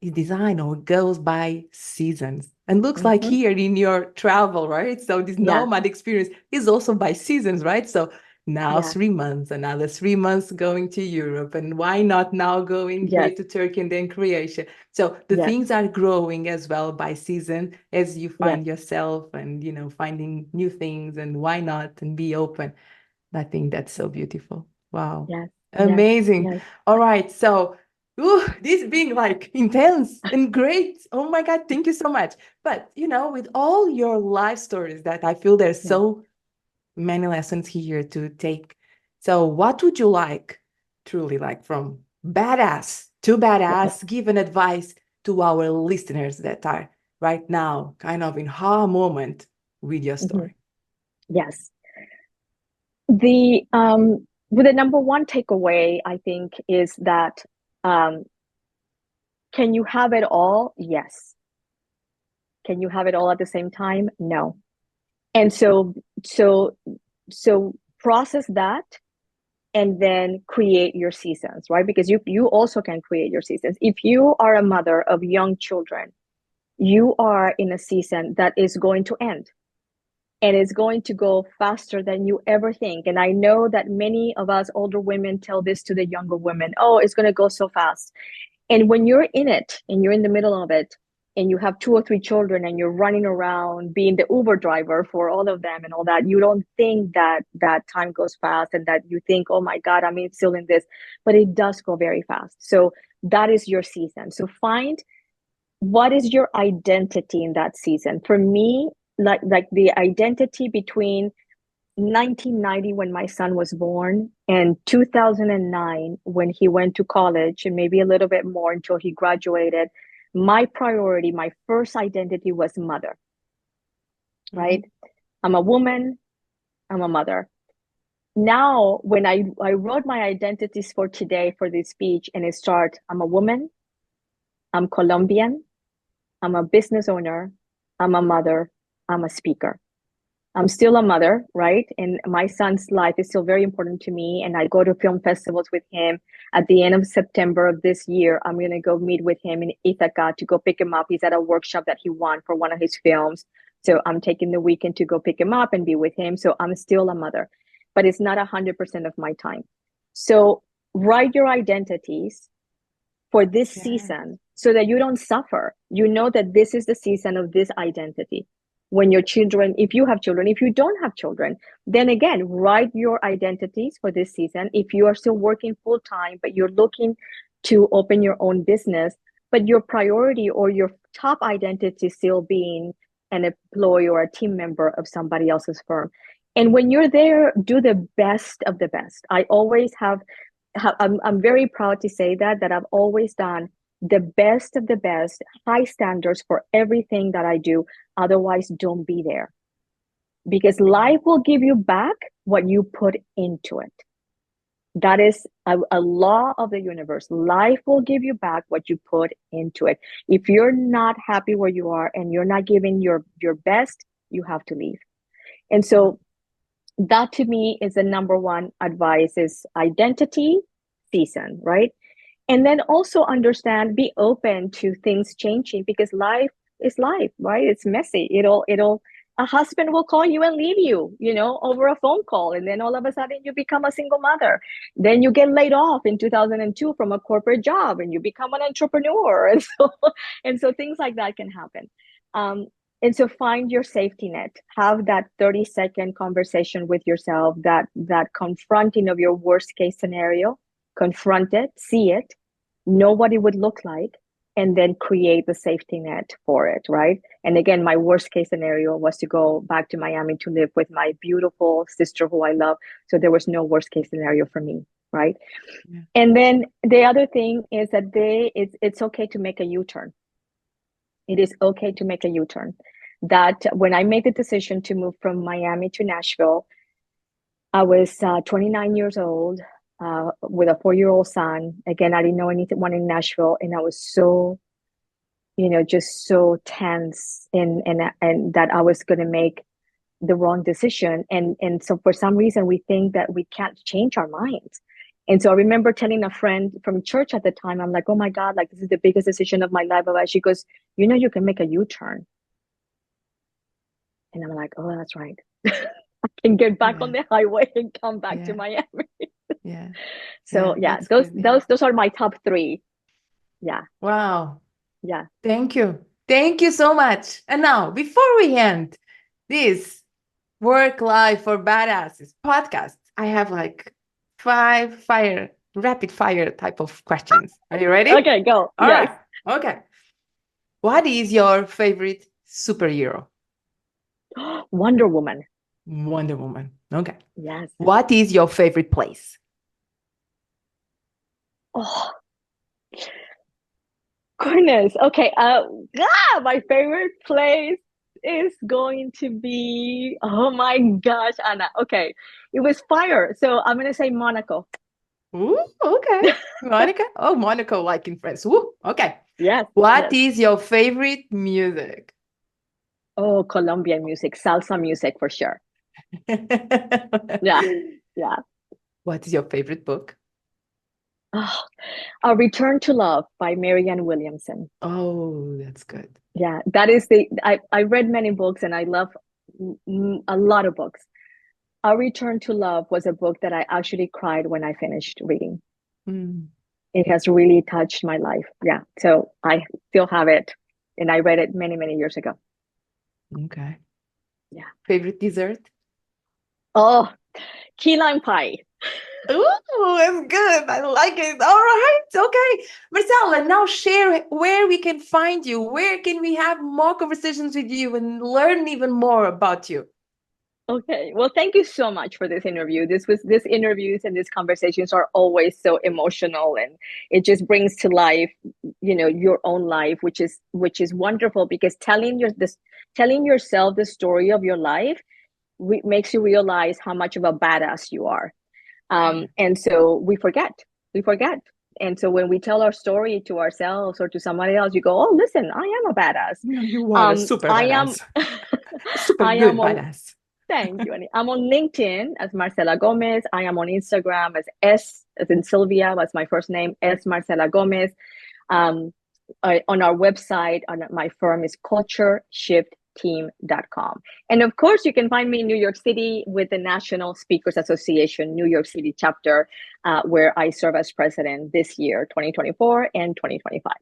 Speaker 2: designed or goes by seasons. And looks like here in your travel, right? So this nomad experience is also by seasons, right? So now 3 months, another 3 months going to Europe. And why not now going here to Turkey and then Croatia? So the things are growing as well by season as you find yourself and, finding new things, and why not, and be open. I think that's so beautiful. Wow.
Speaker 3: Yes.
Speaker 2: Amazing.
Speaker 3: Yes.
Speaker 2: All right. So this being like intense and great. Oh my God, thank you so much. But with all your life stories that I feel there's so many lessons here to take. So what would you like, truly like from badass to badass, give an advice to our listeners that are right now kind of in her moment with your story?
Speaker 3: Yes. The number one takeaway, I think, is that can you have it all? Yes. Can you have it all at the same time? No. And so process that and then create your seasons, right? Because you also can create your seasons. If you are a mother of young children, you are in a season that is going to end. And it's going to go faster than you ever think. And I know that many of us older women tell this to the younger women, oh, it's going to go so fast. And when you're in it and you're in the middle of it and you have 2 or 3 children and you're running around being the Uber driver for all of them and all that, you don't think that time goes fast and that you think, oh my God, I'm still in this, but it does go very fast. So that is your season. So find what is your identity in that season. For me, like the identity between 1990 when my son was born and 2009 when he went to college, and maybe a little bit more until he graduated, my priority, my first identity was mother, right? I'm a woman, I'm a mother. Now, when I wrote my identities for today for this speech, and it starts, I'm a woman, I'm Colombian, I'm a business owner, I'm a mother, I'm a speaker. I'm still a mother, right? And my son's life is still very important to me. And I go to film festivals with him. At the end of September of this year, I'm going to go meet with him in Ithaca to go pick him up. He's at a workshop that he won for one of his films. So I'm taking the weekend to go pick him up and be with him. So I'm still a mother, but it's not 100% of my time. So write your identities for this season so that you don't suffer. You know that this is the season of this identity. When your children, if you have children, if you don't have children, then again, write your identities for this season. If you are still working full time, but you're looking to open your own business, but your priority or your top identity still being an employee or a team member of somebody else's firm. And when you're there, do the best of the best. I always I'm very proud to say that I've always done the best of the best, high standards for everything that I do. Otherwise, don't be there. Because life will give you back what you put into it. That is a law of the universe. Life will give you back what you put into it. If you're not happy where you are and you're not giving your best, you have to leave. And so that to me is the number one advice is identity, season, right? And then also understand, be open to things changing because life is life, right? It's messy. A husband will call you and leave you, over a phone call. And then all of a sudden you become a single mother. Then you get laid off in 2002 from a corporate job and you become an entrepreneur. And so things like that can happen. And so find your safety net, have that 30-second conversation with yourself, that confronting of your worst case scenario, confront it, see it, know what it would look like, and then create the safety net for it, right? And again, my worst case scenario was to go back to Miami to live with my beautiful sister who I love. So there was no worst case scenario for me, right? Yeah. And then the other thing is that it's okay to make a U-turn. It is okay to make a U-turn. That when I made the decision to move from Miami to Nashville, I was 29 years old with a 4-year-old son. Again, I didn't know anyone in Nashville, and I was so, just so tense and that I was going to make the wrong decision. And so for some reason, we think that we can't change our minds. And so I remember telling a friend from church at the time, I'm like, oh my God, like this is the biggest decision of my life. She goes, you can make a U-turn. And I'm like, oh, that's right. I can get back on the highway and come back to Miami.
Speaker 2: Yeah.
Speaker 3: So those are my top 3. Yeah.
Speaker 2: Wow.
Speaker 3: Yeah.
Speaker 2: Thank you. Thank you so much. And now, before we end this Work Life for Badasses podcast, I have like 5 rapid fire type of questions. Are you ready?
Speaker 3: Okay, go.
Speaker 2: All right. Okay. What is your favorite superhero?
Speaker 3: Wonder Woman.
Speaker 2: Wonder Woman. Okay.
Speaker 3: Yes.
Speaker 2: What is your favorite place?
Speaker 3: Oh, goodness. Okay. My favorite place is going to be, oh my gosh, Anna. Okay. It was fire. So I'm going to say Monaco.
Speaker 2: Ooh, okay. Monica? Oh, Monaco, like in France. Ooh, okay.
Speaker 3: Yes.
Speaker 2: What is your favorite music?
Speaker 3: Oh, Colombian music, salsa music for sure. Yeah.
Speaker 2: What is your favorite book?
Speaker 3: Oh, A Return to Love by Marianne Williamson.
Speaker 2: Oh, that's good.
Speaker 3: Yeah, that is I read many books and I love a lot of books. A Return to Love was a book that I actually cried when I finished reading. It has really touched my life. Yeah, so I still have it and I read it many, many years ago.
Speaker 2: Okay.
Speaker 3: Yeah.
Speaker 2: Favorite dessert?
Speaker 3: Oh, key lime pie.
Speaker 2: Ooh, that's good. I like it. All right. Okay. Marcela, now share where we can find you. Where can we have more conversations with you and learn even more about you?
Speaker 3: Okay. Well, thank you so much for this interview. These interviews and these conversations are always so emotional and it just brings to life, your own life, which is wonderful because telling yourself the story of your life makes you realize how much of a badass you are. And so we forget. And so when we tell our story to ourselves or to somebody else, you go, oh, listen, I am a badass.
Speaker 2: You are a super badass. Super good badass.
Speaker 3: Thank you, Annie. I'm on LinkedIn as Marcela Gómez. I am on Instagram as in Sylvia, that's my first name, S Marcela Gómez. On our website, on my firm is cultureshiftteam.com. And of course, you can find me in New York City with the National Speakers Association, New York City chapter, where I serve as president this year, 2024 and 2025.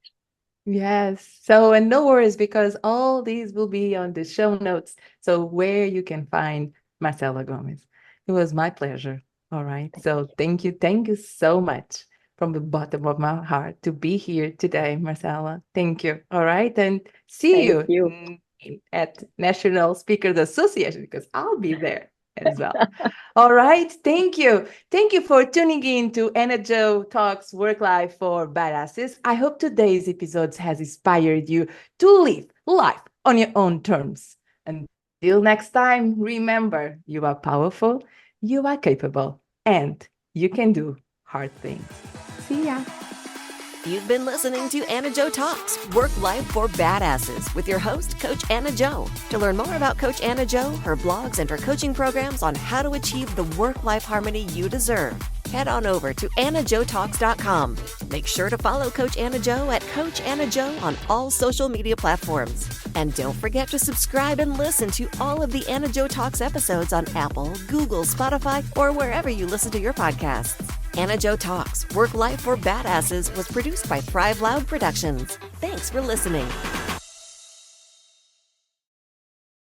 Speaker 2: Yes. So, and no worries because all these will be on the show notes. So where you can find Marcela Gómez. It was my pleasure. All right. So thank you. Thank you so much from the bottom of my heart to be here today, Marcela. Thank you. All right. And see you at National Speakers Association because I'll be there. as well. All right. Thank you. Thank you for tuning in to AnnaJo Talks Work Life for Badasses. I hope today's episodes has inspired you to live life on your own terms. Until next time, remember, you are powerful, you are capable, and you can do hard things. See ya.
Speaker 1: You've been listening to AnnaJo Talks, Work Life for Badasses, with your host, Coach AnnaJo. To learn more about Coach AnnaJo, her blogs, and her coaching programs on how to achieve the work-life harmony you deserve, head on over to AnnaJoTalks.com. Make sure to follow Coach AnnaJo at Coach AnnaJo on all social media platforms. And don't forget to subscribe and listen to all of the AnnaJo Talks episodes on Apple, Google, Spotify, or wherever you listen to your podcasts. AnnaJo Talks, Work Life for Badasses was produced by Thrive Loud Productions. Thanks for listening.